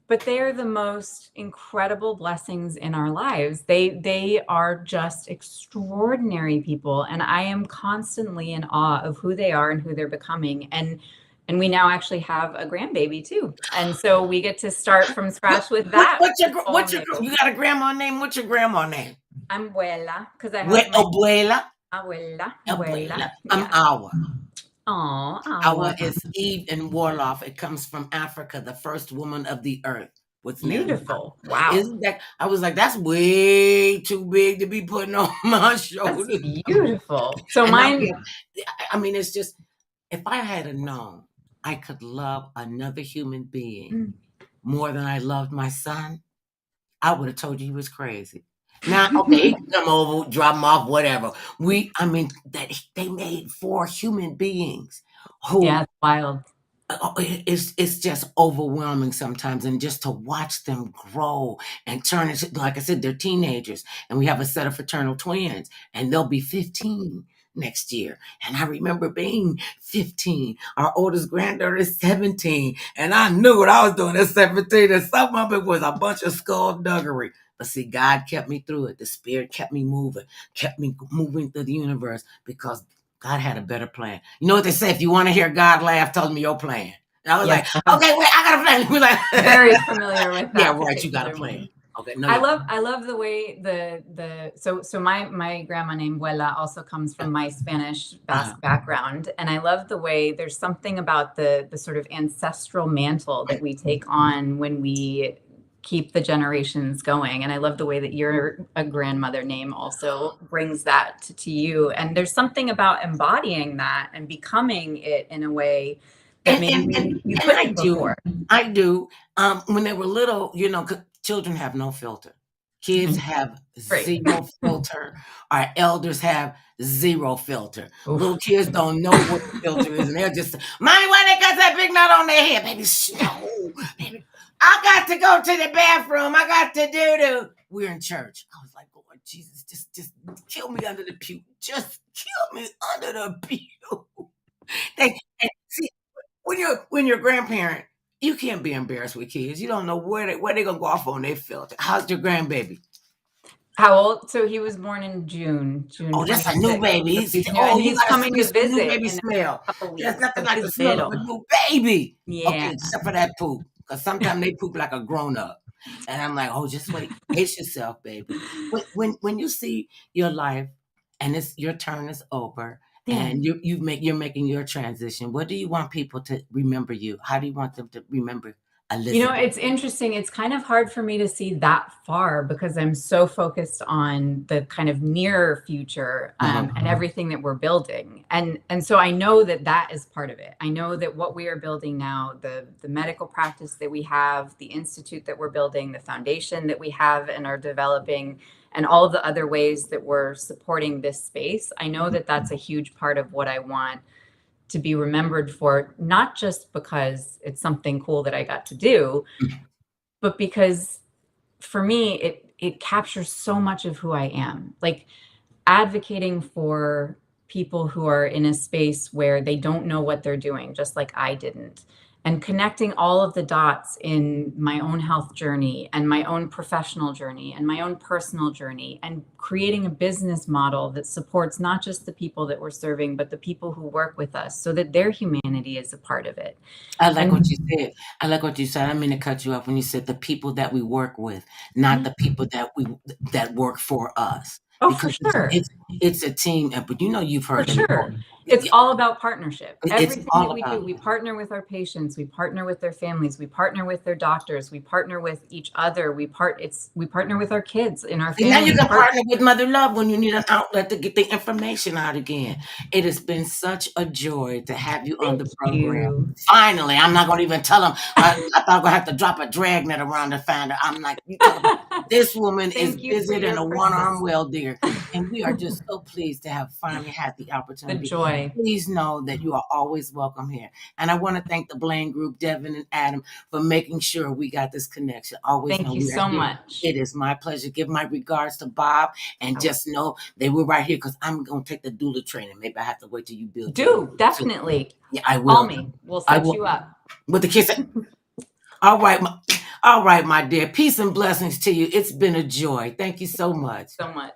but they are the most incredible blessings in our lives. They are just extraordinary people, and I am constantly in awe of who they are and who they're becoming. And we now actually have a grandbaby too, and so we get to start from scratch with that. What's your you got a grandma name? What's your grandma name? Abuela, because I have my Abuela. abuela. I'm Yeah. Awa. Oh, Awa Awa. is Eve and Warlock. It comes from Africa, the first woman of the earth was named Beautiful. Awa. Wow. Isn't that? I was like, that's way too big to be putting on my That's shoulders. beautiful. So And now, mine, I mean, it's just, if I had known I could love another human being more than I loved my son, I would have told you he was crazy. Now, okay, he can come over, drop him off, whatever. I mean, that they made 4 human beings yeah, who it's wild. it's just overwhelming sometimes, and just to watch them grow and turn into, like I said, they're teenagers, and we have a set of fraternal twins, and they'll be 15 next year. And I remember being 15. Our oldest granddaughter is 17, and I knew what I was doing at 17, and some of it was a bunch of skullduggery. But see, God kept me through it. The Spirit kept me moving through the universe, because God had a better plan. You know what they say? If you want to hear God laugh, tell me your plan. And I was Yes, like, okay, wait, I got a plan. We're like, very familiar with yeah, that right. You got a particular plan. one. Okay, no, I love the way so my grandma named Buela also comes from my Spanish Basque background, and I love the way there's something about the sort of ancestral mantle that we take on when we keep the generations going. And I love the way that your a grandmother name also brings that to you. And there's something about embodying that and becoming it in a way that maybe you couldn't before. I do. When they were little, children have no filter. Kids have Great. zero filter. Our elders have zero filter. Oof. Little kids don't know what the filter is, and they're just, Mommy, why they got that big knot on their head? Baby, no, baby. I got to go to the bathroom. I got to do. We're in church. I was like, Lord Jesus, just kill me under the pew. Just kill me under the pew. And see, when you're a grandparent, you can't be embarrassed with kids. You don't know where they're gonna go off on their filter. How's your grandbaby? How old? So he was born in June Oh, that's a new 26th. baby. So He's, he's new, oh, and you he's gotta coming to see some new visit baby in smell. a couple There's weeks. nothing So like the he's smell of a little. new baby. Okay, Yeah. except for that poop. Because sometimes they poop like a grown up. And I'm like, oh, just wait. Pace yourself, baby. When you see your life and your turn is over, Yeah. and you're making your transition, what do you want people to remember you? How do you want them to remember Elizabeth. It's interesting. It's kind of hard for me to see that far because I'm so focused on the kind of near future and everything that we're building. And so I know that that is part of it. I know that what we are building now, the medical practice that we have, the institute that we're building, the foundation that we have and are developing, and all of the other ways that we're supporting this space, I know that that's a huge part of what I want to be remembered for, not just because it's something cool that I got to do, but because for me, it captures so much of who I am. Like advocating for people who are in a space where they don't know what they're doing, just like I didn't. And connecting all of the dots in my own health journey and my own professional journey and my own personal journey, and creating a business model that supports not just the people that we're serving, but the people who work with us so that their humanity is a part of it. I like what you And said. I like what you said. I didn't mean to cut you off when you said the people that we work with, not the people that work for us, oh, for because sure. it's a team effort. You've For heard them sure. It's all about partnership. It's Everything that all we do, about we partner with our patients, we partner with their families, we partner with their doctors, we partner with each other, we partner with our kids in our And now you family. can partner with Mother Love when you need an outlet to get the information out again. It has been such a joy to have you on Thank the program. you. Finally, I'm not going to even tell them. I thought I was going to have to drop a dragnet around to find her. I'm like, you talk about this woman is Thank you for busy than your a one-arm persistence. welder. And we are just so pleased to have finally had the The opportunity. joy. Please know that you are always welcome here. And I want to thank the Blaine Group, Devin and Adam, for making sure we got this connection. Always know Thank you we are so here. much. It is my pleasure. Give my regards to Bob, and just know they were right here because I'm going to take the doula training. Maybe I have to wait till you build yours. Do definitely Yeah, I call will. me. We'll I set will. you up. With the kiss. All right, my dear. Peace and blessings to you. It's been a joy. Thank you so much. So much.